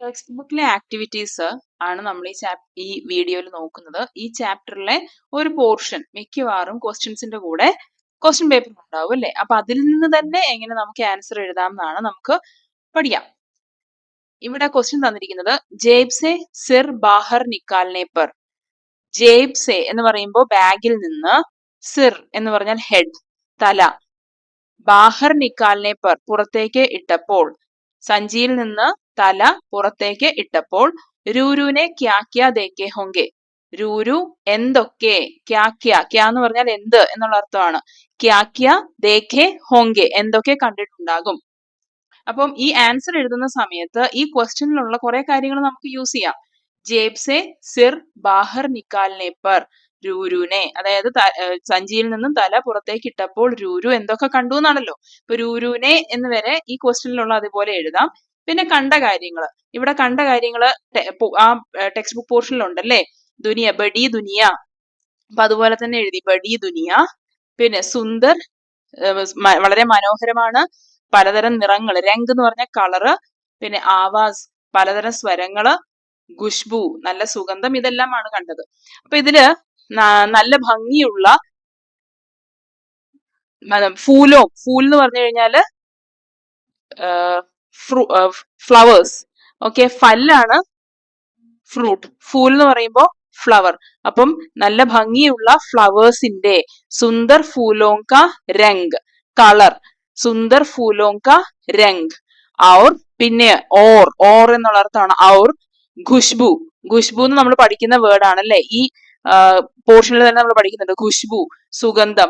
Text ബുക്കിലെ activities ആണ് നമ്മൾ ഈ വീഡിയോയിൽ നോക്കുന്നത്. ഈ ചാപ്റ്ററിലെ ഒരു പോർഷൻ മിക്കവാറും ക്വസ്റ്റ്യൻസിന്റെ കൂടെ ക്വസ്റ്റ്യൻ പേപ്പർ ഉണ്ടാവും അല്ലെ. അപ്പൊ അതിൽ നിന്ന് തന്നെ എങ്ങനെ നമുക്ക് ആൻസർ എഴുതാം എന്നാണ് നമുക്ക് പഠിക്കാം. ഇവിടെ ക്വസ്റ്റ്യൻ തന്നിരിക്കുന്നത് ജേബ്സെ സിർ ബാഹർ നിക്കാൽനെ പർ. ജേബ്സെ എന്ന് പറയുമ്പോൾ ബാഗിൽ നിന്ന്, സിർ എന്ന് പറഞ്ഞാൽ ഹെഡ്, തല, ബാഹർ നിക്കാൽനെ പർ പുറത്തേക്ക് ഇട്ടപ്പോൾ, സഞ്ചിയിൽ നിന്ന് തല പുറത്തേക്ക് ഇട്ടപ്പോൾ, രൂരുവിനെ ക്യാ ക്യാ ദേക്കേ ഹോങ്കെ. രൂരു എന്തൊക്കെ, ക്യാ ക്യാ, ക്യാ എന്ന് പറഞ്ഞാൽ എന്ത് എന്നുള്ള അർത്ഥമാണ്. ക്യാ ക്യാ ദേഖേ ഹോങ്കെ എന്തൊക്കെ കണ്ടിട്ടുണ്ടാകും. അപ്പം ഈ ആൻസർ എഴുതുന്ന സമയത്ത് ഈ ക്വസ്റ്റ്യനിലുള്ള കുറെ കാര്യങ്ങൾ നമുക്ക് യൂസ് ചെയ്യാം. ജേബ്സെ സിർ ബാഹർ നിക്കാൽനെ പർ രൂരുനെ, അതായത് സഞ്ചിയിൽ നിന്നും തല പുറത്തേക്ക് ഇട്ടപ്പോൾ രൂരു എന്തൊക്കെ കണ്ടു എന്നാണല്ലോ. ഇപ്പൊ രൂരുനെ എന്ന് വരെ ഈ ക്വസ്റ്റ്യനിലുള്ള അതുപോലെ എഴുതാം. പിന്നെ കണ്ട കാര്യങ്ങൾ, ഇവിടെ കണ്ട കാര്യങ്ങൾ ആ ടെക്സ്റ്റ് ബുക്ക് പോർഷനിൽ ഉണ്ടല്ലേ. ദുനിയ, ബഡി ദുനിയ, അപ്പൊ അതുപോലെ തന്നെ എഴുതി ബഡി ദുനിയ. പിന്നെ സുന്ദർ, വളരെ മനോഹരമാണ്, പലതരം നിറങ്ങൾ, രംഗ് എന്ന് പറഞ്ഞ കളറ്, പിന്നെ ആവാസ് പലതരം സ്വരങ്ങള്, ഖുഷ്ബു നല്ല സുഗന്ധം, ഇതെല്ലാമാണ് കണ്ടത്. അപ്പൊ ഇതില് നല്ല ഭംഗിയുള്ള ഫൂലോ, ഫൂൽ എന്ന് പറഞ്ഞു കഴിഞ്ഞാല് ഫ്ലവേഴ്സ്. ഓക്കെ, ഫല്ലാണ് ഫ്രൂട്ട്, ഫൂൽ എന്ന് പറയുമ്പോ ഫ്ലവർ. അപ്പം നല്ല ഭംഗിയുള്ള ഫ്ലവേഴ്സിന്റെ, സുന്ദർ ഫൂലോങ്ക രംഗ്, കളർ, സുന്ദർ ഫൂലോങ്ക രംഗ്. ഔർ പിന്നെ ഓർ എന്നുള്ള അർത്ഥമാണ് ഔർ. ഖുഷ്ബു, ഖുഷ്ബു എന്ന് നമ്മൾ പഠിക്കുന്ന വേർഡ് ആണല്ലേ, ഈ പോർഷനിൽ തന്നെ നമ്മൾ പഠിക്കുന്നുണ്ട്. ഖുഷ്ബു സുഗന്ധം.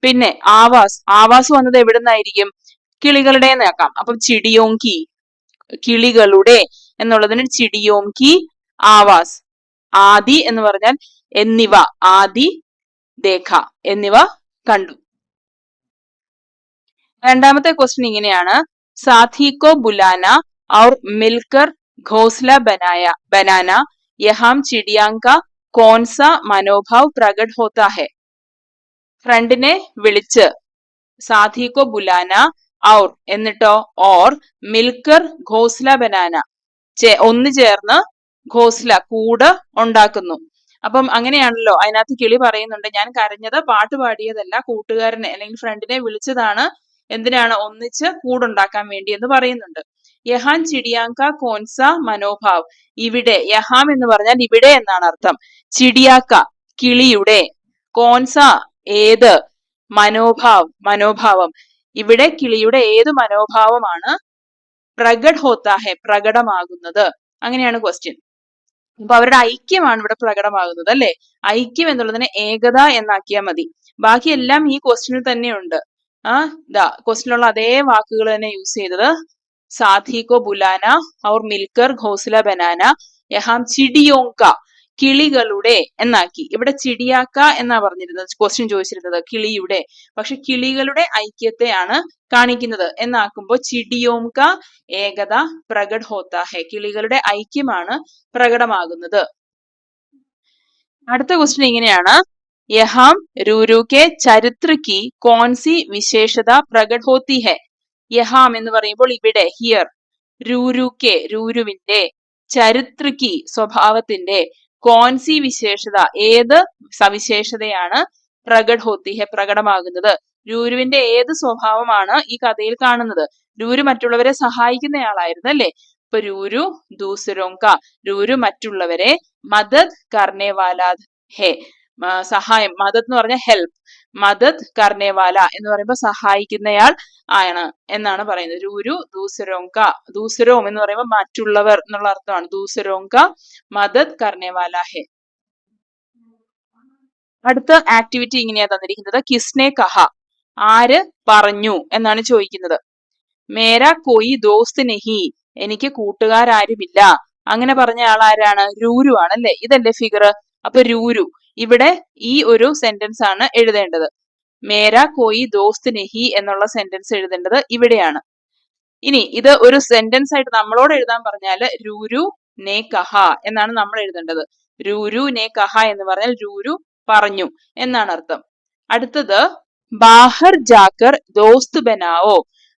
പിന്നെ ആവാസ്, ആവാസ് വന്നത് എവിടെ നിന്നായിരിക്കും? കിളികളുടെ നോക്കാം. അപ്പം ചിടിയോങ്കി, കിളികളുടെ എന്നുള്ളതിന് ചിടിയോങ്കി ആവാസ്. ആദി എന്ന് പറഞ്ഞാൽ എന്നിവ, ആദി ദേഖ എന്നിവ കണ്ടു. രണ്ടാമത്തെ ക്വസ്റ്റ്യൻ ഇങ്ങനെയാണ്, സാഥിക്കോ ബുലാന ഔർ മിൽക്കർ ഘോസ്ല ബനാന യഹാം ചിടിയാങ്ക കോൺസ മനോഭാവ് പ്രകട് ഹോത്താ ഹെ. ഫ്രണ്ടിനെ വിളിച്ച്, സാഥിക്കോ ബുലാന ഔർ എന്നിട്ടോ ഓർ മിൽക്കർ ഘോസ്ല ബനാന ഒന്ന് ചേർന്ന് ഘോസ്ല കൂട് ഉണ്ടാക്കുന്നു. അപ്പം അങ്ങനെയാണല്ലോ, അതിനകത്ത് കിളി പറയുന്നുണ്ട്, ഞാൻ കരഞ്ഞത് പാട്ട് പാടിയതല്ല, കൂട്ടുകാരനെ അല്ലെങ്കിൽ ഫ്രണ്ടിനെ വിളിച്ചതാണ്. എന്തിനാണ്? ഒന്നിച്ച് കൂടുണ്ടാക്കാൻ വേണ്ടി എന്ന് പറയുന്നുണ്ട്. യഹാൻ ചിടിയാങ്ക കോൻസ മനോഭാവ്, ഇവിടെ, യഹാം എന്ന് പറഞ്ഞാൽ ഇവിടെ എന്നാണ് അർത്ഥം. ചിടിയാക്ക കിളിയുടെ, കോൻസ ഏത്, മനോഭാവം ഇവിടെ കിളിയുടെ ഏത് മനോഭാവമാണ് പ്രകട് ഹോത്താഹെ പ്രകടമാകുന്നത്. അങ്ങനെയാണ് ക്വസ്റ്റ്യൻ. അപ്പൊ അവരുടെ ഐക്യമാണ് ഇവിടെ പ്രകടമാകുന്നത് അല്ലെ. ഐക്യം എന്നുള്ളതിനെ ഏകത എന്നാക്കിയാൽ മതി. ബാക്കിയെല്ലാം ഈ ക്വസ്റ്റ്യനിൽ തന്നെയുണ്ട്. ക്വസ്റ്റ്യനിലുള്ള അതേ വാക്കുകൾ തന്നെ യൂസ് ചെയ്തത്. സാഥിക്കോ ബുലാന ഔർ മിൽക്കർ ഘോസ്ല ബനാന യഹാം ചിടിയോങ്ക കിളികളുടെ എന്നാക്കി. ഇവിടെ ചിടിയാക്ക എന്നാ പറഞ്ഞിരുന്നത്, ക്വസ്റ്റ്യൻ ചോദിച്ചിരുന്നത് കിളിയുടെ. പക്ഷെ കിളികളുടെ ഐക്യത്തെയാണ് കാണിക്കുന്നത് എന്നാക്കുമ്പോ ചിടിയോങ്ക ഏകത പ്രകട് ഹോത്താ ഹെ, കിളികളുടെ ഐക്യമാണ് പ്രകടമാകുന്നത്. അടുത്ത ക്വസ്റ്റ്യൻ ഇങ്ങനെയാണ്, യഹാം രൂരു കെ ചരിത്ര കി കോൺസി വിശേഷത പ്രകട് ഹോത്തി ഹെ. യഹാം എന്ന് പറയുമ്പോൾ ഇവിടെ, ഹിയർ. രൂരു കെ രൂരുവിന്റെ, ചരിത്ര കി സ്വഭാവത്തിന്റെ, കോൺസി വിശേഷത ഏത് സവിശേഷതയാണ്, പ്രകട് ഹോത്തി ഹെ പ്രകടമാകുന്നത്. രൂരുവിന്റെ ഏത് സ്വഭാവമാണ് ഈ കഥയിൽ കാണുന്നത്? രൂരു മറ്റുള്ളവരെ സഹായിക്കുന്നയാളായിരുന്നു അല്ലെ. ഇപ്പൊ രൂരു ദൂസരോങ്ക, രൂരു മറ്റുള്ളവരെ മദത് കർണേവാല ഹെ, സഹായം, മദത് എന്ന് പറഞ്ഞ ഹെൽപ്പ്, മദത് കർണേവാല എന്ന് പറയുമ്പോൾ സഹായിക്കുന്നയാൾ ആണ് എന്നാണ് പറയുന്നത്. രൂരു ദൂസരോങ്ക, ദൂസരോം എന്ന് പറയുമ്പോൾ മറ്റുള്ളവർ എന്നുള്ള അർത്ഥമാണ്. ദൂസരോങ്ക മദത് കർണേവാല ഹെ. അടുത്ത ആക്ടിവിറ്റി ഇങ്ങനെയാ തന്നിരിക്കുന്നത്, കിസ്നെ കഹ, ആര് പറഞ്ഞു എന്നാണ് ചോദിക്കുന്നത്. മേരാ കോയി ദോസ്ത് നെഹി, എനിക്ക് കൂട്ടുകാരാരുമില്ല. അങ്ങനെ പറഞ്ഞ ആൾ ആരാണ്? രൂരു ആണല്ലേ. ഇതല്ലേ ഫിഗർ. അപ്പൊ രൂരു, ഇവിടെ ഈ ഒരു സെന്റൻസ് ആണ് എഴുതേണ്ടത്. മേരാ കോയി ദോസ്ത് നെഹി എന്നുള്ള സെന്റൻസ് എഴുതേണ്ടത് ഇവിടെയാണ്. ഇനി ഇത് ഒരു സെന്റൻസ് ആയിട്ട് നമ്മളോട് എഴുതാൻ പറഞ്ഞാല് രൂരു നെ കഹ എന്നാണ് നമ്മൾ എഴുതേണ്ടത്. രൂരു നെ കഹ എന്ന് പറഞ്ഞാൽ രൂരു പറഞ്ഞു എന്നാണ് അർത്ഥം. അടുത്തത് ബാഹർ ജാക്കർ ദോസ്ത് ബനാവോ.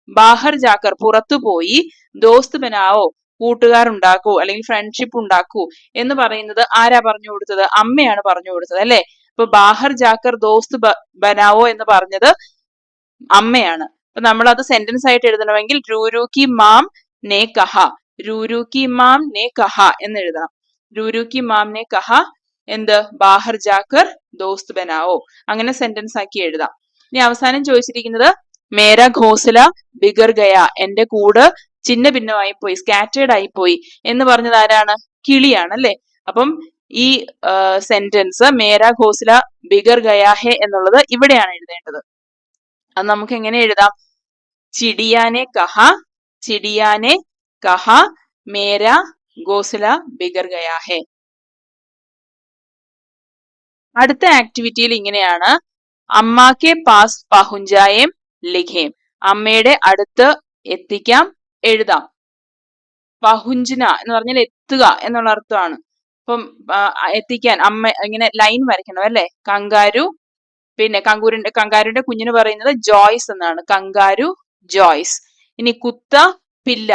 ബാഹർ ജാക്കർ പുറത്തു പോയി, ദോസ്ത് ബനാവോ കൂട്ടുകാർ ഉണ്ടാക്കൂ അല്ലെങ്കിൽ ഫ്രണ്ട്ഷിപ്പ് ഉണ്ടാക്കൂ എന്ന് പറയുന്നത് ആരാ പറഞ്ഞു കൊടുത്തത്? അമ്മയാണ് പറഞ്ഞു കൊടുത്തത് അല്ലെ. ഇപ്പൊ ബാഹർ ജാക്കർ ദോസ്ത് ബനാവോ എന്ന് പറഞ്ഞത് അമ്മയാണ്. അപ്പൊ നമ്മൾ അത് സെന്റൻസ് ആയിട്ട് എഴുതണമെങ്കിൽ രൂരു കി മാം നെ കഹ, രൂരു കി മാം നെ കഹ എന്ന് എഴുതണം. രൂരു കി മാം നെ കഹ എന്ത്? ബാഹർ ജാക്കർ ദോസ്ത് ബനാവോ. അങ്ങനെ സെന്റൻസ് ആക്കി എഴുതാം. ഇനി അവസാനം ചോദിച്ചിരിക്കുന്നത് മേരാ ഘോസല ബിഗർ ഗയ, എന്റെ കൂട് ചിന്ന ഭിന്നമായി പോയി, സ്കാറ്റേർഡ് ആയി പോയി എന്ന് പറഞ്ഞത് ആരാണ്? കിളിയാണ് അല്ലെ. അപ്പം ഈ സെന്റൻസ് മേരാ ഘോസല ബിഗർ ഗയാ ഹെ എന്നുള്ളത് ഇവിടെയാണ് എഴുതേണ്ടത്. അത് നമുക്ക് എങ്ങനെ എഴുതാം? ചിടിയാനെ കഹ, ചിടിയാനെ കഹ മേരാ ഘോസല ബിഗർ ഗയാ ഹെ. അടുത്ത ആക്ടിവിറ്റിയിൽ ഇങ്ങനെയാണ്, അമ്മാക്കെ പാസ് പഹുഞ്ചായേം ലിഖേം, അമ്മയുടെ അടുത്ത് എത്തിക്കാം എഴുതാം. പഹുഞ്ചന എന്ന് പറഞ്ഞാൽ എത്തുക എന്നുള്ള അർത്ഥമാണ്. അപ്പം എത്തിക്കാൻ അമ്മ ഇങ്ങനെ ലൈൻ വരയ്ക്കണം അല്ലെ. കങ്കാരു, പിന്നെ കങ്കാരുന്റെ കുഞ്ഞിന് പറയുന്നത് ജോയ്സ് എന്നാണ്, കങ്കാരു ജോയ്സ്. ഇനി കുത്ത പില്ല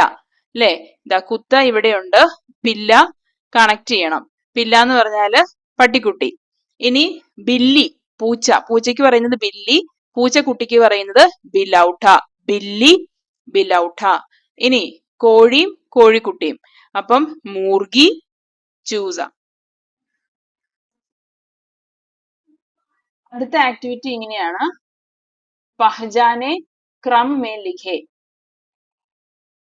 അല്ലെ, ഇതാ കുത്ത ഇവിടെയുണ്ട്, പില്ല കണക്ട് ചെയ്യണം. പില്ല എന്ന് പറഞ്ഞാല് പട്ടിക്കുട്ടി. ഇനി ബില്ലി പൂച്ച, പൂച്ചയ്ക്ക് പറയുന്നത് ബില്ലി, പൂച്ചക്കുട്ടിക്ക് പറയുന്നത് ബിലൗഠ, ബില്ലി ബിലൗഠ. ഇനി കോഴിയും കോഴിക്കുട്ടിയും, അപ്പം മൂർഗി ചൂസ. അടുത്ത ആക്ടിവിറ്റി ഇങ്ങനെയാണ്, പഹ്ജാനെ ക്രം മേ ലിഖേ,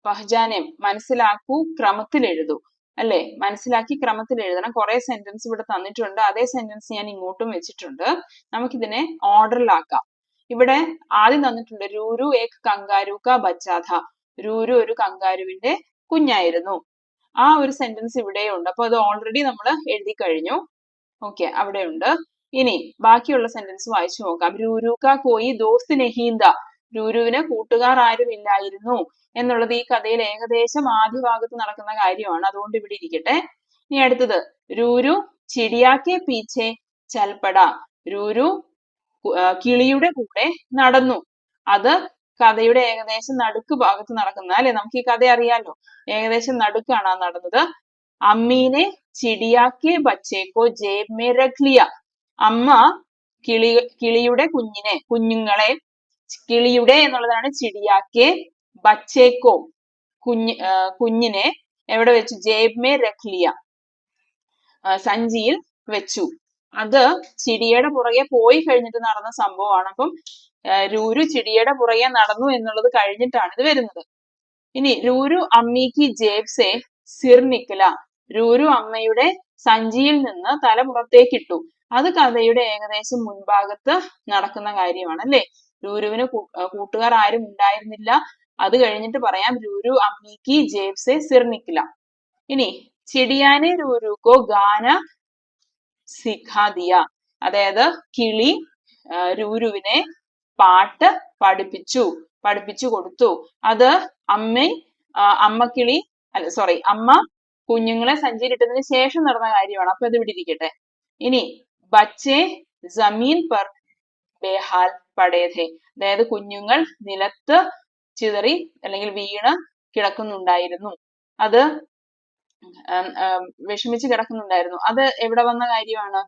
പഹ്ജാനെ മനസ്സിലാക്കൂ ക്രമത്തിൽ എഴുതൂ അല്ലെ. മനസ്സിലാക്കി ക്രമത്തിൽ എഴുതണം. കുറെ സെന്റൻസ് ഇവിടെ തന്നിട്ടുണ്ട്, അതേ സെന്റൻസ് ഞാൻ ഇങ്ങോട്ടും വെച്ചിട്ടുണ്ട്. നമുക്കിതിനെ ഓർഡറിലാക്കാം. ഇവിടെ ആദ്യം തന്നിട്ടുണ്ട് രൂരു ഏക് കങ്കാരു കാ ബച്ചാ ഥാ, രൂരു ഒരു കങ്കാരുവിന്റെ കുഞ്ഞായിരുന്നു. ആ ഒരു സെന്റൻസ് ഇവിടെയുണ്ട്. അപ്പൊ അത് ഓൾറെഡി നമ്മൾ എഴുതി കഴിഞ്ഞു. ഓക്കെ, അവിടെ ഉണ്ട്. ഇനി ബാക്കിയുള്ള സെന്റൻസ് വായിച്ചു നോക്കാം. രൂരു കാ കോയി ദോസ്ത് നഹീന്ത, രൂരുവിന് കൂട്ടുകാർ ആരും ഇല്ലായിരുന്നു എന്നുള്ളത് ഈ കഥയിൽ ഏകദേശം ആദ്യ ഭാഗത്ത് നടക്കുന്ന കാര്യമാണ്, അതുകൊണ്ട് ഇവിടെ ഇരിക്കട്ടെ. ഇനി അടുത്തത്, രൂരു ചിടിയാക്കെ പീച്ചെ ചൽപ്പട, രൂരു കിളിയുടെ കൂടെ നടന്നു. അത് കഥയുടെ ഏകദേശം നടുക്ക് ഭാഗത്ത് നടക്കുന്ന അല്ലെ. നമുക്ക് ഈ കഥ അറിയാലോ, ഏകദേശം നടുക്കാണ് ആ നടന്നത്. അമ്മീനെ ചിടിയാക്കെ ബച്ചേക്കോ ജേബ് മേ രഖ് ലിയ, അമ്മ കിളിയുടെ കുഞ്ഞുങ്ങളെ, കിളിയുടെ എന്നുള്ളതാണ് ചിടിയാക്കെ, ബച്ചേക്കോ കുഞ്ഞിനെ എവിടെ വെച്ചു? ജേബ് മേ രഖ് ലിയ, സഞ്ചിയിൽ വെച്ചു. അത് ചിടിയുടെ പുറകെ പോയി കഴിഞ്ഞിട്ട് നടന്ന സംഭവമാണ്. അപ്പം രൂരു ചിടിയുടെ പുറകെ നടന്നു എന്നുള്ളത് കഴിഞ്ഞിട്ടാണ് ഇത് വരുന്നത്. ഇനി രൂരു അമ്മിക്ക് ജേബ് സെ സിർ നിക്കല, രൂരു അമ്മയുടെ സഞ്ചിയിൽ നിന്ന് തല പുറത്തേക്കിട്ടു. അത് കഥയുടെ ഏകദേശം മുൻഭാഗത്ത് നടക്കുന്ന കാര്യമാണ് അല്ലെ. രൂരുവിന് കൂട്ടുകാർ ആരും ഉണ്ടായിരുന്നില്ല. അത് കഴിഞ്ഞിട്ട് പറയാം രൂരു അമ്മിക്ക് ജേബ് സെ സിർ നിക്കല. ഇനി ചിടിയാനെ രൂരുക്കോ ഗാന സിഖാ ദിയ, അതായത് കിളി രൂരുവിനെ പാട്ട് പഠിപ്പിച്ചു കൊടുത്തു. അത് അമ്മ കുഞ്ഞുങ്ങളെ സഞ്ചരിട്ടതിന് ശേഷം നടന്ന കാര്യമാണ്. അപ്പൊ അത് ഇവിടെ ഇരിക്കട്ടെ. ഇനി ബച്ചേ ജമീൻ പർ ബേഹാൽ പടേ ഥേ, അതായത് കുഞ്ഞുങ്ങൾ നിലത്ത് ചിതറി അല്ലെങ്കിൽ വീണ് കിടക്കുന്നുണ്ടായിരുന്നു. അത് വിഷമിച്ച് കിടക്കുന്നുണ്ടായിരുന്നു. അത് എവിടെ വന്ന കാര്യമാണ്?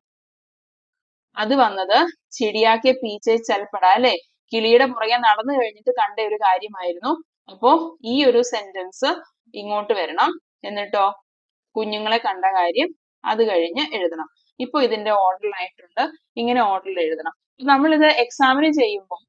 അത് വന്നത് ചിടിയാക്കെ പീച്ചെ ചൽപ്പട അല്ലെ, കിളിയുടെ പുറകെ നടന്നു കഴിഞ്ഞിട്ട് കണ്ട ഒരു കാര്യമായിരുന്നു. അപ്പോ ഈ ഒരു സെന്റൻസ് ഇങ്ങോട്ട് വരണം. എന്നിട്ടോ കുഞ്ഞുങ്ങളെ കണ്ട കാര്യം അത് കഴിഞ്ഞ് എഴുതണം. ഇപ്പൊ ഇതിന്റെ ഓർഡറിലായിട്ടുണ്ട്, ഇങ്ങനെ ഓർഡറിൽ എഴുതണം. നമ്മളിത് എക്സാമിന് ചെയ്യുമ്പോൾ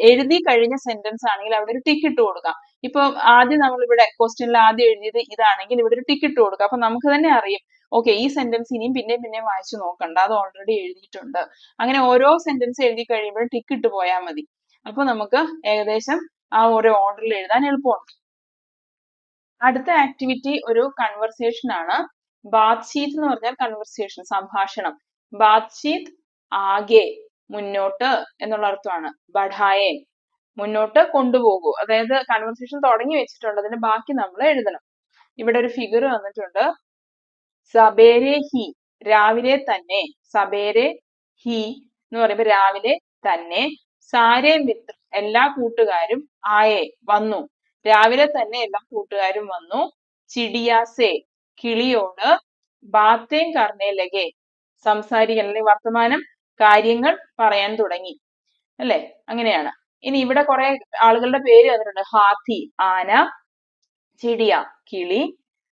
എഴുതി കഴിഞ്ഞ സെന്റൻസ് ആണെങ്കിൽ അവിടെ ഒരു ടിക്ക് ഇട്ട് കൊടുക്കാം. ഇപ്പൊ ആദ്യം നമ്മളിവിടെ ക്വസ്റ്റ്യനിൽ ആദ്യം എഴുതിയത് ഇതാണെങ്കിൽ ഇവിടെ ഒരു ടിക്ക് ഇട്ട് കൊടുക്കാം. അപ്പൊ നമുക്ക് തന്നെ അറിയും, ഓക്കെ ഈ സെന്റൻസ് ഇനിയും പിന്നെയും വായിച്ചു നോക്കണ്ട, അത് ഓൾറെഡി എഴുതിയിട്ടുണ്ട്. അങ്ങനെ ഓരോ സെന്റൻസ് എഴുതി കഴിയുമ്പോഴും ടിക്ക് ഇട്ട് പോയാൽ മതി. അപ്പൊ നമുക്ക് ഏകദേശം ആ ഒരു ഓർഡറിൽ എഴുതാൻ എളുപ്പമുണ്ട്. അടുത്ത ആക്ടിവിറ്റി ഒരു കൺവെർസേഷൻ ആണ്. ബാത്ചീത്ത് എന്ന് പറഞ്ഞാൽ കൺവെർസേഷൻ, സംഭാഷണം. ബാത്ചീത്ത് ആകെ മുന്നോട്ട് എന്നുള്ള അർത്ഥമാണ്. ബഢായെ മുന്നോട്ട് കൊണ്ടുപോകൂ, അതായത് കൺവെർസേഷൻ തുടങ്ങി വെച്ചിട്ടുണ്ട്, അതിന്റെ ബാക്കി നമ്മൾ എഴുതണം. ഇവിടെ ഒരു ഫിഗർ വന്നിട്ടുണ്ട്. സബേരെ ഹി, രാവിലെ തന്നെ. സബേരെ ഹി എന്ന് പറയുമ്പോൾ രാവിലെ തന്നെ. സാരേ മിത്ര, എല്ലാ കൂട്ടുകാരും. ആയെ വന്നു, രാവിലെ തന്നെ എല്ലാ കൂട്ടുകാരും വന്നു. ചിടിയാസെ കിളിയോട് ബാത്തേം കർണേ ലഗെ സംസാരിക്കാൻ അല്ലെങ്കിൽ വർത്തമാനം കാര്യങ്ങൾ പറയാൻ തുടങ്ങി അല്ലെ അങ്ങനെയാണ്. ഇനി ഇവിടെ കുറെ ആളുകളുടെ പേര് തന്നിട്ടുണ്ട്. ഹാത്തി ആന, ചിടിയ കിളി,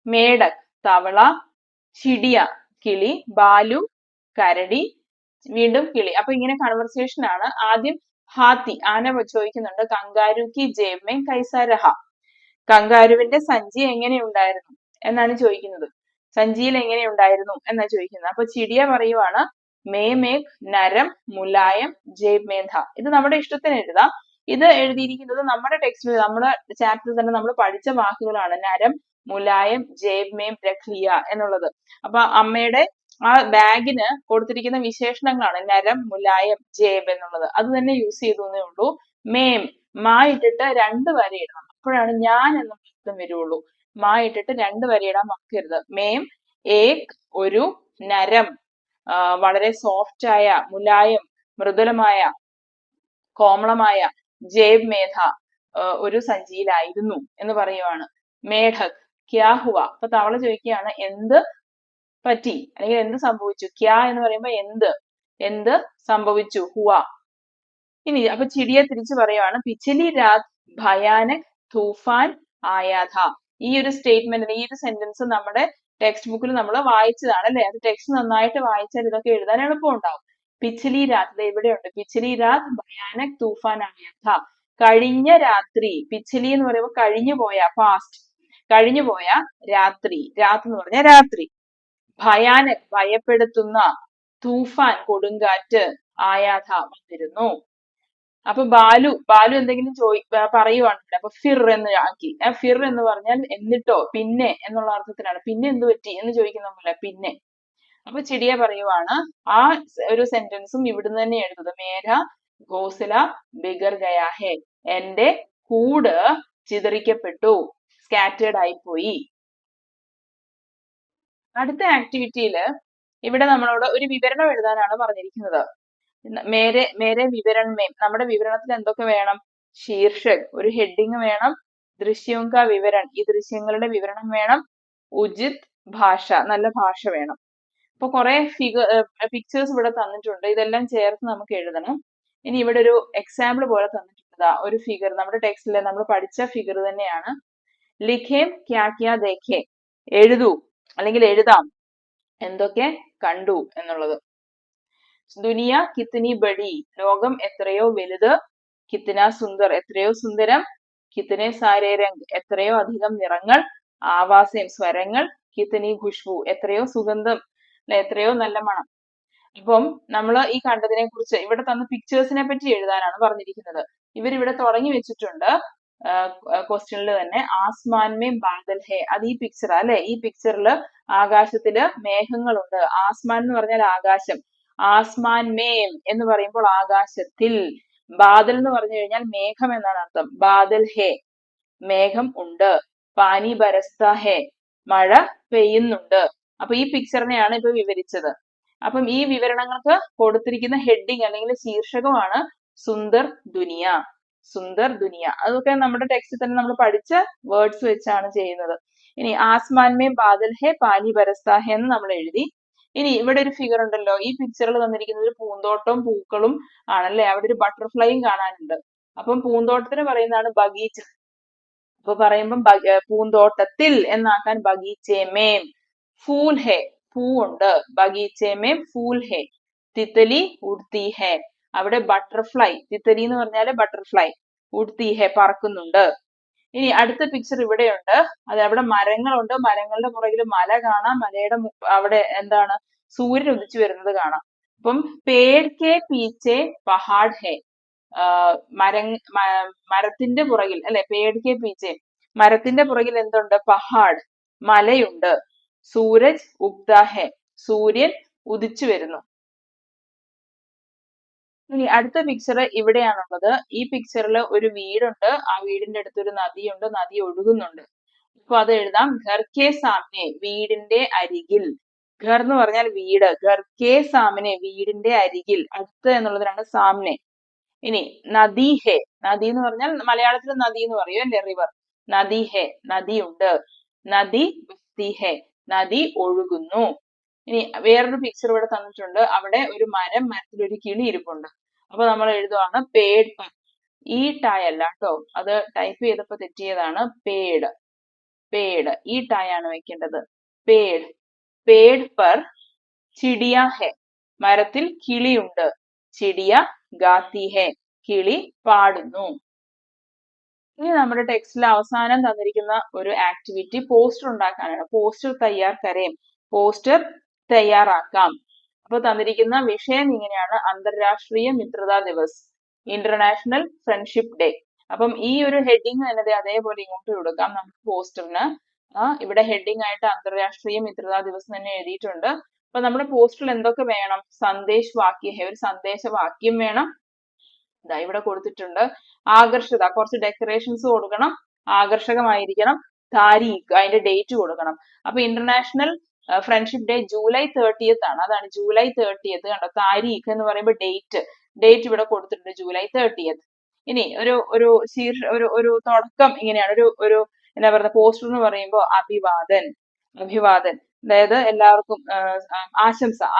മേടക് തവള, ചിടിയ കിളി, ബാലു കരടി, വീണ്ടും കിളി. അപ്പൊ ഇങ്ങനെ കൺവെർസേഷൻ ആണ്. ആദ്യം ഹാത്തി ആന ചോദിക്കുന്നുണ്ട് കങ്കാരു കി ജേബ് മേ കൈസാ രഹ, കങ്കാരുവിന്റെ സഞ്ചി എങ്ങനെ ഉണ്ടായിരുന്നു എന്നാണ് ചോദിക്കുന്നത്. സഞ്ചിയിൽ എങ്ങനെ ഉണ്ടായിരുന്നു എന്നാ ചോദിക്കുന്നത്. അപ്പൊ ചിടിയ പറയുവാണ് മേ മേഘ് നരം മുലായം ജേബ് മേധ. ഇത് നമ്മുടെ ഇഷ്ടത്തിന് എഴുതാം. ഇത് എഴുതിയിരിക്കുന്നത് നമ്മുടെ ടെക്സ്റ്റിൽ നമ്മുടെ ചാപ്റ്ററിൽ തന്നെ നമ്മൾ പഠിച്ച വാക്കുകളാണ്. നരം മുലായം ജേബ് മേം രഖ്ലിയ എന്നുള്ളത്. അപ്പൊ അമ്മയുടെ ആ ബാഗിന് കൊടുത്തിരിക്കുന്ന വിശേഷണങ്ങളാണ് നരം മുലായം ജേബ് എന്നുള്ളത്. അത് തന്നെ യൂസ് ചെയ്തു എന്നേ ഉള്ളൂ. മേം മാ ഇട്ടിട്ട് 2 വര ഇടണം. അപ്പോഴാണ് ഞാൻ എന്ന അർത്ഥം വരുള്ളൂ. മാ ഇട്ടിട്ട് 2 വര ഇടാൻ മറക്കരുത്. മേം ഏക് ഒരു, നരം വളരെ സോഫ്റ്റ് ആയ, മുലായം മൃദുലമായ, കോമളമായ, ജേബ് മേധ ഒരു സഞ്ചിയിലായിരുന്നു എന്ന് പറയുവാണ്. മേഘക് ക്യാ ഹുവ. അപ്പൊ തവള ചോദിക്കുകയാണ് എന്ത് പറ്റി അല്ലെങ്കിൽ എന്ത് സംഭവിച്ചു. ക്യാ എന്ന് പറയുമ്പോ എന്ത് സംഭവിച്ചു. ഹുവ. ഇനി അപ്പൊ ചിടിയ തിരിച്ചു പറയുവാണ് പിछली रात ഭയാനക് തൂഫാൻ ആയാ ഥാ. ഈ ഒരു സ്റ്റേറ്റ്മെന്റ് ഈ ഒരു സെന്റൻസ് നമ്മുടെ ടെക്സ്റ്റ് ബുക്കിൽ നമ്മൾ വായിച്ചതാണ് അല്ലെ. അത് ടെക്സ്റ്റ് നന്നായിട്ട് വായിച്ചാൽ ഇതൊക്കെ എഴുതാൻ എളുപ്പമുണ്ടാവും. പിछली रात ഇവിടെയുണ്ട്. പിछली रात ഭയാനക് തൂഫാൻ ആയാ ഥാ. കഴിഞ്ഞ രാത്രി. പിछली എന്ന് പറയുമ്പോൾ കഴിഞ്ഞു പോയ, പാസ്റ്റ്, കഴിഞ്ഞു പോയ രാത്രി. രാത് എന്ന് പറഞ്ഞ രാത്രി. ഭയാനക് ഭയപ്പെടുത്തുന്ന, തൂഫാൻ കൊടുങ്കാറ്റ്, ആയാഥ വന്നിരുന്നു. അപ്പൊ ബാലു എന്തെങ്കിലും പറയുവാണ്. അപ്പൊ ഫിർ എന്ന് ആക്കി. ഫിർ എന്ന് പറഞ്ഞാൽ എന്നിട്ടോ, പിന്നെ എന്നുള്ള അർത്ഥത്തിലാണ്. പിന്നെ എന്ത് പറ്റി എന്ന് ചോദിക്കുന്ന പോലെ പിന്നെ. അപ്പൊ ചിടിയ പറയുവാണ് ആ ഒരു സെന്റൻസും ഇവിടുന്ന് തന്നെ എഴുതുന്നത്. മേഘ ഘോസല ബിഗർ ഗയാ ഹെ. എന്റെ കൂട് ചിതറിക്കപ്പെട്ടു, സ്കാറ്റേർഡ് ആയിപ്പോയി. അടുത്ത ആക്ടിവിറ്റിയില് ഇവിടെ നമ്മളോട് ഒരു വിവരണം എഴുതാനാണ് പറഞ്ഞിരിക്കുന്നത്. മേരെ വിവരൺമേം. നമ്മുടെ വിവരണത്തിൽ എന്തൊക്കെ വേണം? ശീർഷക്, ഒരു ഹെഡിങ് വേണം. ദൃശ്യം കാ വിവരൺ, ഈ ദൃശ്യങ്ങളുടെ വിവരണം വേണം. ഉചിത് ഭാഷ, നല്ല ഭാഷ വേണം. അപ്പൊ കുറെ പിക്ചേഴ്സ് ഇവിടെ തന്നിട്ടുണ്ട്. ഇതെല്ലാം ചേർത്ത് നമുക്ക് എഴുതണം. ഇനി ഇവിടെ ഒരു എക്സാമ്പിൾ പോലെ തന്നിട്ടുണ്ട്. ഒരു ഫിഗർ നമ്മുടെ ടെക്സ്റ്റിലെ നമ്മൾ പഠിച്ച ഫിഗർ തന്നെയാണ്. ലിഖേം ക്യാ ക്യാ ദേഖേ. എഴുതൂ അല്ലെങ്കിൽ എഴുതാം എന്തൊക്കെ കണ്ടു എന്നുള്ളത്. ദുനിയ കിത്നി ബഡി. ലോകം എത്രയോ വലുത്. കിത്ന സുന്ദർ, എത്രയോ സുന്ദരം. കിത്നെ സാരേ രംഗ്, എത്രയോ അധികം നിറങ്ങൾ. ആവാസേം സ്വരങ്ങൾ. കിത്നി ഖുഷ്ബു, എത്രയോ സുഗന്ധം, എത്രയോ നല്ല മണം. അപ്പം നമ്മൾ ഈ കണ്ടതിനെ കുറിച്ച് ഇവിടെ തന്ന പിക്ചേഴ്സിനെ പറ്റി എഴുതാനാണ് പറഞ്ഞിരിക്കുന്നത്. ഇവരിവിടെ തുടങ്ങി വെച്ചിട്ടുണ്ട് ക്വസ്റ്റ്യനിൽ തന്നെ. ആസ്മാൻ മേ ബാദൽ ഹേ. അത് ഈ പിക്ചർ അല്ലെ. ഈ പിക്ചറിൽ ആകാശത്തില് മേഘങ്ങളുണ്ട്. ആസ്മാൻ എന്ന് പറഞ്ഞാൽ ആകാശം. ആസ്മാൻ മേം എന്ന് പറയുമ്പോൾ ആകാശത്തിൽ. ബാദൽ എന്ന് പറഞ്ഞു കഴിഞ്ഞാൽ മേഘം എന്നാണ് അർത്ഥം. ബാദൽ ഹേ, മേഘം ഉണ്ട്. പാനി ബരസ്ത ഹേ, മഴ പെയ്യുന്നുണ്ട്. അപ്പൊ ഈ പിക്ചറിനെയാണ് ഇപ്പൊ വിവരിച്ചത്. അപ്പം ഈ വിവരണങ്ങൾക്ക് കൊടുത്തിരിക്കുന്ന ഹെഡിങ് അല്ലെങ്കിൽ ശീർഷകമാണ് സുന്ദർ ദുനിയ. സുന്ദർ ദുനിയ. അതൊക്കെ നമ്മുടെ ടെക്സ്റ്റിൽ തന്നെ നമ്മൾ പഠിച്ച വേർഡ്സ് വെച്ചാണ് ചെയ്യുന്നത്. ഇനി ആസ്മാൻ മേ ബാദൽ ഹേ പാനി ബരസ്ത ഹേ എന്ന് നമ്മൾ എഴുതി. ഇനി ഇവിടെ ഒരു ഫിഗർ ഉണ്ടല്ലോ. ഈ പിക്ചറിൽ തന്നിരിക്കുന്നത് ഒരു പൂന്തോട്ടവും പൂക്കളും ആണല്ലേ. അവിടെ ഒരു ബട്ടർഫ്ലൈയും കാണാനുണ്ട്. അപ്പം പൂന്തോട്ടത്തിന് പറയുന്നതാണ് ബഗീച്ച. അപ്പൊ പറയുമ്പം പൂന്തോട്ടത്തിൽ എന്നാക്കാൻ ബഗീച്ചേ മേം. ഫൂൽ ഹേ, പൂവുണ്ട്. ബഗീച്ചേ മേം ഫൂൽ ഹേ. തിത്തലി ഉഡ്തി ഹേ, അവിടെ ബട്ടർഫ്ലൈ. തിത്തലി എന്ന് പറഞ്ഞാല് ബട്ടർഫ്ലൈ. ഉഡ്തി ഹേ, പറക്കുന്നുണ്ട്. ഇനി അടുത്ത പിക്ചർ ഇവിടെയുണ്ട്. അത് അവിടെ മരങ്ങളുണ്ട്. മരങ്ങളുടെ പുറകിൽ മല കാണാം. മലയുടെ അവിടെ എന്താണ്, സൂര്യൻ ഉദിച്ചു വരുന്നത് കാണാം. അപ്പം പേട് കെ പീച്ചെ പഹാഡ് ഹേ. മരത്തിന്റെ പുറകിൽ അല്ലെ. പേട് കെ പീച്ചെ, മരത്തിന്റെ പുറകിൽ എന്തുണ്ട്? പഹാഡ്, മലയുണ്ട്. സൂരജ് ഉഗ്താ ഹേ, സൂര്യൻ ഉദിച്ചു വരുന്നു. ഇനി അടുത്ത പിക്ചർ ഇവിടെയാണുള്ളത്. ഈ പിക്ചറിൽ ഒരു വീടുണ്ട്. ആ വീടിന്റെ അടുത്ത് ഒരു നദിയുണ്ട്. നദി ഒഴുകുന്നുണ്ട്. അപ്പൊ അത് എഴുതാം. ഘർ കെ സാമനെ, വീടിന്റെ അരികിൽ. ഘർ എന്ന് പറഞ്ഞാൽ വീട്. ഘർ കെ സാമനെ, വീടിന്റെ അരികിൽ. അടുത്ത് എന്നുള്ളതിനാണ് സാമനെ. ഇനി നദി ഹേ, നദി എന്ന് പറഞ്ഞാൽ മലയാളത്തിൽ നദി എന്ന് പറയും അല്ലെ, റിവർ. നദി ഹേ, നദിയുണ്ട്. നദി ബഹ്തി ഹെ, നദി ഒഴുകുന്നു. ഇനി വേറൊരു പിക്ചർ ഇവിടെ തന്നിട്ടുണ്ട്. അവിടെ ഒരു മരത്തിൽ ഒരു കിളി ഇരിപ്പുണ്ട്. അപ്പൊ നമ്മൾ എഴുതുവാണ് പേഡ് പർ. ഈ ടായ് അല്ല കേട്ടോ, അത് ടൈപ്പ് ചെയ്തപ്പോ തെറ്റിയതാണ്. പേഡ്, പേഡ് ഈ ടായ് ആണ് വെക്കേണ്ടത്. പേഡ്, പേഡ് പർ ചിടിയ ഹെ, മരത്തിൽ കിളിയുണ്ട്. ചിടിയ ഗാത്തി ഹെ, കിളി പാടുന്നു. ഇനി നമ്മുടെ ടെക്സ്റ്റിൽ അവസാനം തന്നിരിക്കുന്ന ഒരു ആക്ടിവിറ്റി പോസ്റ്റർ ഉണ്ടാക്കാനാണ്. പോസ്റ്റർ തയ്യാർ കരേം, പോസ്റ്റർ തയ്യാറാക്കാം. അപ്പൊ തന്നിരിക്കുന്ന വിഷയം ഇങ്ങനെയാണ്: അന്തർരാഷ്ട്രീയ മിത്രതാ ദിവസ്, ഇന്റർനാഷണൽ ഫ്രണ്ട്ഷിപ്പ് ഡേ. അപ്പം ഈ ഒരു ഹെഡിങ് തന്നെ അതേപോലെ ഇങ്ങോട്ട് കൊടുക്കാം നമുക്ക് പോസ്റ്ററിന്. ഇവിടെ ഹെഡിങ് ആയിട്ട് അന്തർരാഷ്ട്രീയ മിത്രതാ ദിവസ് തന്നെ എഴുതിയിട്ടുണ്ട്. അപ്പൊ നമ്മുടെ പോസ്റ്ററിൽ എന്തൊക്കെ വേണം? സന്ദേശ് വാക്യ ഹെ, ഒരു സന്ദേശവാക്യം വേണം. ഇതാ ഇവിടെ കൊടുത്തിട്ടുണ്ട്. ആകർഷക, കുറച്ച് ഡെക്കറേഷൻസ് കൊടുക്കണം, ആകർഷകമായിരിക്കണം. താരീഖ്, അതിന്റെ ഡേറ്റ് കൊടുക്കണം. അപ്പൊ international friendship day July 30th ആണ്. അതാണ് ജൂലൈ 30th. കണ്ടോ, താരീഖ് എന്ന് പറയുമ്പോൾ ഡേറ്റ് ഇവിടെ കൊടുത്തിട്ടുണ്ട്, ജൂലൈ 30th. ഇനി ഒരു തുടക്കം ഇങ്ങനെയാണ്. ഒരു എന്താ പറയുക, പോസ്റ്റർ എന്ന് പറയുമ്പോൾ അഭിവാദൻ, അഭിവാദൻ, അതായത് എല്ലാവർക്കും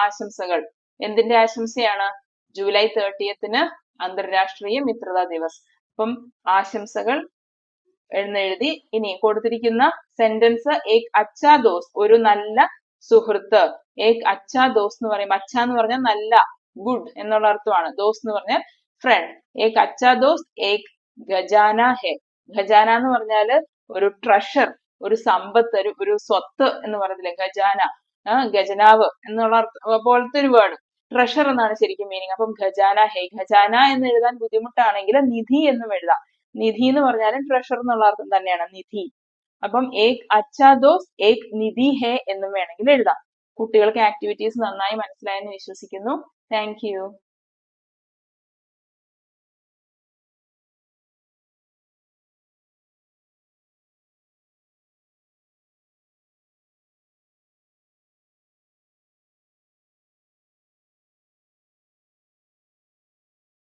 ആശംസകൾ. എന്തിന്റെ ആശംസയാണ്? July 30th അന്തർരാഷ്ട്രീയ മിത്രതാ Divas. അപ്പം ആശംസകൾ എന്നെഴുതി. ഇനി കൊടുത്തിരിക്കുന്ന സെന്റൻസ് ഏക് അച്ഛാ ദോസ്ത്, ഒരു നല്ല സുഹൃത്ത്. ഏക് അച്ഛാ ദോസ്ത് എന്ന് പറയുമ്പോൾ അച്ഛ എന്ന് പറഞ്ഞാൽ നല്ല, ഗുഡ് എന്നുള്ള അർത്ഥമാണ്. ദോസ്ത് എന്ന് പറഞ്ഞാൽ ഫ്രണ്ട്. ഏക് അച്ഛാ ദോസ്ത് ഏക് ഖജാന ഹെ. ഖജാന എന്ന് പറഞ്ഞാല് ഒരു ട്രഷർ, ഒരു സമ്പത്ത്, ഒരു സ്വത്ത് എന്ന് പറയത്തില്ലേ, ഖജാന, ഖജനാവ് എന്നുള്ള പോലത്തെ ഒരു വേർഡ്. ട്രഷർ എന്നാണ് ശരിക്കും മീനിങ്. അപ്പം ഖജാന ഹെ, ഖജാന എന്ന് എഴുതാൻ ബുദ്ധിമുട്ടാണെങ്കിൽ നിധി എന്നും എഴുതാം. നിധി എന്ന് പറഞ്ഞാലും ട്രഷർ എന്നുള്ള അർത്ഥം തന്നെയാണ്, നിധി. അപ്പം ഏക് അച്ഛാ ദോസ്ത് ഏക് നിധി ഹെ എന്നും വേണമെങ്കിൽ എഴുതാം. കുട്ടികൾക്ക് ആക്ടിവിറ്റീസ് നന്നായി മനസ്സിലായെന്ന് വിശ്വസിക്കുന്നു. Thank you.